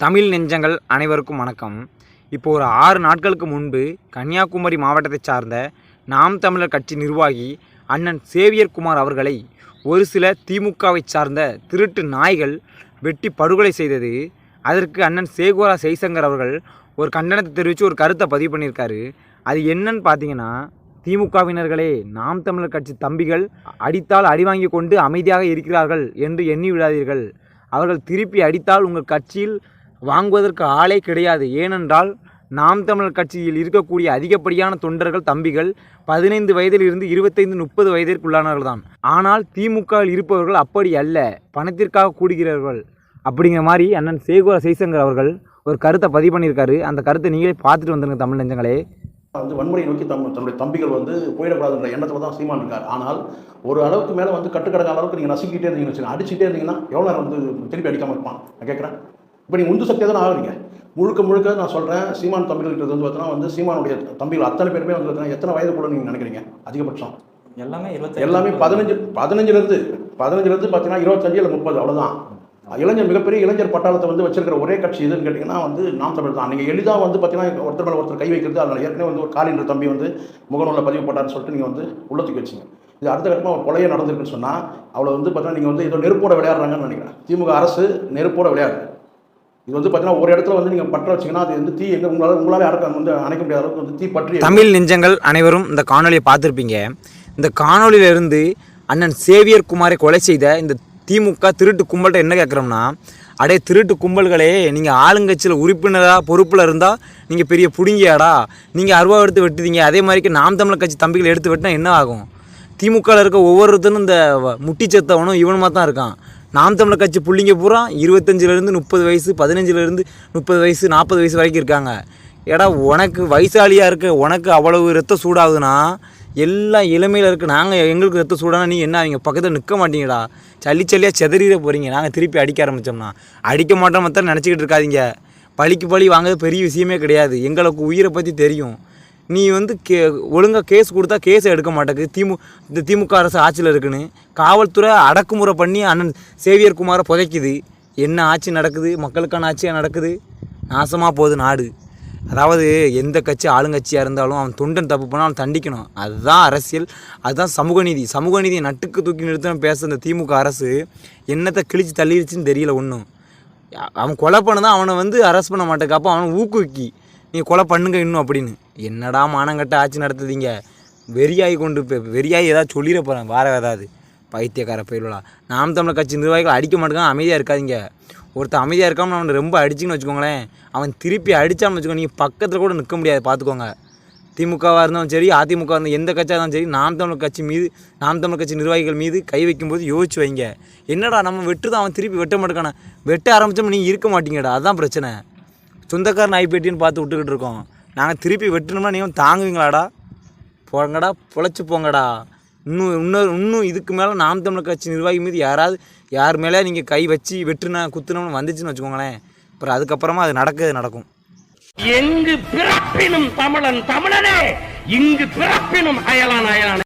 தமிழ் நெஞ்சங்கள் அனைவருக்கும் வணக்கம். இப்போ ஒரு 6 நாட்களுக்கு முன்பு கன்னியாகுமரி மாவட்டத்தை சார்ந்த நாம் தமிழர் கட்சி நிர்வாகி அண்ணன் சேவியர் குமார் அவர்களை ஒரு சில திமுகவை சார்ந்த திருட்டு நாய்கள் வெட்டி படுகொலை செய்தது. அதற்கு அண்ணன் சேகோரா ஜெய்சங்கர் அவர்கள் ஒரு கண்டனத்தை தெரிவித்து ஒரு கருத்தை பதிவு பண்ணியிருக்காரு. அது என்னன்னு பார்த்தீங்கன்னா, திமுகவினர்களே, நாம் தமிழர் கட்சி தம்பிகள் அடித்தால் அடி வாங்கி கொண்டு அமைதியாக இருக்கிறார்கள் என்று எண்ணி விடாதீர்கள். அவர்கள் திருப்பி அடித்தால் உங்கள் கட்சியில் வாங்குவதற்கு ஆளே கிடையாது. ஏனென்றால் நாம் தமிழர் கட்சியில் இருக்கக்கூடிய அதிகப்படியான தொண்டர்கள் தம்பிகள் 15 வயதில் இருந்து 25-30 வயதிற்குள்ளானவர்கள் தான். ஆனால் திமுகவில் இருப்பவர்கள் அப்படி அல்ல, பணத்திற்காக கூடுகிறார்கள் அப்படிங்கிற மாதிரி அண்ணன் சேகோரா ஜெய்சங்கர் அவர்கள் ஒரு கருத்தை பதிவு பண்ணியிருக்காரு. அந்த கருத்தை நீங்களே பார்த்துட்டு வந்துருங்க. தமிழ் நெஞ்சங்களே, வன்முறை நோக்கி தன்னுடைய தம்பிகள் போயிடக்கூடாதுன்ற எண்ணத்தில் தான் சீமான் இருக்கார். ஆனால் ஒரு அளவுக்கு மேலே கட்டுக்கடங்க அளவுக்கு நீங்கள் நசுக்கிட்டே இருந்தீங்கன்னு வச்சுக்கோங்க, அடிச்சுட்டே இருந்தீங்கன்னா எவ்வளோ நேரம் திருப்பி அடிக்காமல் இருப்பான்? நான் கேட்குறேன். இப்போ நீங்கள் உந்து சக்தியாக தான் ஆகுறீங்க. முழுக்க நான் சொல்கிறேன், சீமான் தம்பிகள் பார்த்தீங்கன்னா சீமானுடைய தம்பிகள் அத்தனை பேருமே பார்த்தீங்கன்னா எத்தனை வயதுக்குள்ள நீங்கள் நினைக்கிறீங்க? அதிகபட்சம் எல்லாமே 15 பார்த்தீங்கன்னா 25 இல்லை 30, அவ்வளோதான். இளைஞர் மிகப்பெரிய இளைஞர் பட்டாளத்தை வச்சிருக்கிற ஒரே கட்சி எதுன்னு கேட்டிங்கன்னா நாம் தமிழ் தான். நீங்கள் எளிதாக பார்த்தீங்கன்னா ஒருத்தர் மேலே ஒருத்தர் கை வைக்கிறது. அதில் ஏற்கனவே ஒரு காலின்ற தம்பி முகநூலில் பதிவு போட்டார்னு சொல்லிட்டு நீங்கள் உள்ளத்துக்கு வச்சிங்க. இது அடுத்த கட்டமாக ஒரு கொலையே நடந்திருக்குன்னு சொன்னால் அவளை பார்த்தீங்கன்னா நீங்கள் ஏதோ நெருப்போட விளையாடுறாங்கன்னு நினைக்கிறேன். திமுக அரசு நெருப்போட விளையாடுது. இது பார்த்தீங்கன்னா ஒரு இடத்துல நீங்கள் பற்ற வச்சிங்கன்னா அது தீ எங்கே உங்களால் யாருக்கும் அணைக்க முடியாத அளவுக்கு தீ பற்றி. தமிழ் நெஞ்சங்கள் அனைவரும் இந்த காணொலியை பார்த்துருப்பீங்க. இந்த காணொலியிலிருந்து அண்ணன் சேவியர் குமாரை கொலை செய்த இந்த திமுக திருட்டு கும்பல்கிட்ட என்ன கேட்குறோம்னா, அடே திருட்டு கும்பல்களே, நீங்கள் ஆளுங்கட்சியில் உறுப்பினராக பொறுப்பில் இருந்தால் நீங்கள் பெரிய புடுங்கியாடா, நீங்கள் அருவா எடுத்து வெட்டுதீங்க. அதே மாதிரிக்கு நாம் தமிழர் கட்சி தம்பிகள் எடுத்து வெட்டினா என்ன ஆகும்? திமுகவில் இருக்க ஒவ்வொருத்தரும் இந்த முட்டி சத்தவனும் இவனுமா தான் இருக்கான். நாம் தமிழர் கட்சி புள்ளிங்க பூரா 25 30 வயசு, 15 30 வயசு, 40 வயசு வரைக்கும் இருக்காங்க. ஏடா, உனக்கு வயசாளியாக இருக்க உனக்கு அவ்வளவு ரத்த சூடாகுதுன்னா எல்லாம் இளமையில் இருக்குது. நாங்கள் எங்களுக்கு ரத்த சூடானா நீ என்ன அவங்க பக்கத்தில் நிற்க மாட்டீங்கடா, சல்லியாக செதறிட போகிறீங்க. நாங்கள் திருப்பி அடிக்க ஆரம்பித்தோம்னா அடிக்க மாட்டோம் மற்ற நினச்சிக்கிட்டு இருக்காதீங்க. பழிக்கு பழி வாங்குறது பெரிய விஷயமே கிடையாது. எங்களுக்கு உயிரை பற்றி தெரியும். நீ ஒழுங்காக கேஸ் கொடுத்தா கேஸை எடுக்க மாட்டேங்குது. இந்த திமுக அரசு ஆட்சியில் இருக்குன்னு காவல்துறை அடக்குமுறை பண்ணி அண்ணன் சேவியர் குமாரை புதைக்குது. என்ன ஆட்சி நடக்குது? மக்களுக்கான ஆட்சியாக நடக்குது. நாசமாக போகுது நாடு. அதாவது எந்த கட்சி ஆளுங்கட்சியாக இருந்தாலும் அவன் தொண்டன் தப்பு பண்ணால் அவன் தண்டிக்கணும். அதுதான் அரசியல், அதுதான் சமூக நீதி. சமூக நீதியை நட்டுக்கு தூக்கி நிறுத்தணும் பேச இந்த திமுக அரசு என்னத்தை கிழிச்சு தள்ளிடுச்சின்னு தெரியல. ஒன்றும் அவன் கொலை பண்ணதான் அவனை அரெஸ்ட் பண்ண மாட்டேங்க. அப்போ அவனை ஊக்குவிக்கி நீங்கள் கொலை பண்ணுங்க இன்னும் அப்படின்னு. என்னடா மானங்கட்ட ஆட்சி நடத்துதீங்க? வெறியாகி வெறியாகி ஏதாவது சொல்லிட போகிறேன். ஏதாவது பைத்தியக்கார பயிலா. நாம் தமிழர் கட்சி நிர்வாகிகள் அடிக்க மாட்டேங்க. அமைதியாக இருக்காதிங்க. ஒருத்தர் அமைதியாக இருக்காமல் அவனை ரொம்ப அடிச்சிங்கன்னு வச்சுக்கோங்களேன், அவன் திருப்பி அடித்தான்னு வச்சுக்கோங்க, நீங்கள் பக்கத்தில் கூட நிற்க முடியாது. பார்த்துக்கோங்க. திமுகவாக இருந்தாலும் சரி, அதிமுக இருந்தால் எந்த கட்சியாக இருந்தாலும் சரி, நாம் தமிழர் கட்சி நிர்வாகிகள் மீது கை வைக்கும்போது யோசிச்சு வைங்க. என்னடா நம்ம வெட்டுதான், அவன் திருப்பி வெட்ட மாட்டேக்கான. வெட்ட ஆரம்பித்தோம் நீங்கள் இருக்க மாட்டீங்கடா. அதுதான் பிரச்சனை. சொந்தக்காரன் ஆயிப்பேட்டின்னு பார்த்து விட்டுக்கிட்டு இருக்கோம். நாங்கள் திருப்பி வெட்டணும்னா நீங்கள் தாங்குவீங்களாடா? போங்கடா, பொழைச்சி போங்கடா. இன்னும் இதுக்கு மேலே நாம் தமிழர் கட்சி நிர்வாகி மீது யார் மேலே நீங்கள் கை வச்சு குத்துனோம்னு வந்துச்சுன்னு வச்சுக்கோங்களேன், அப்புறம் அதுக்கப்புறமா அது நடக்கும். எங்கு பிறப்பினும் தமிழன் தமிழனே, இங்கு பிறப்பினும் அயலான் அயலான்.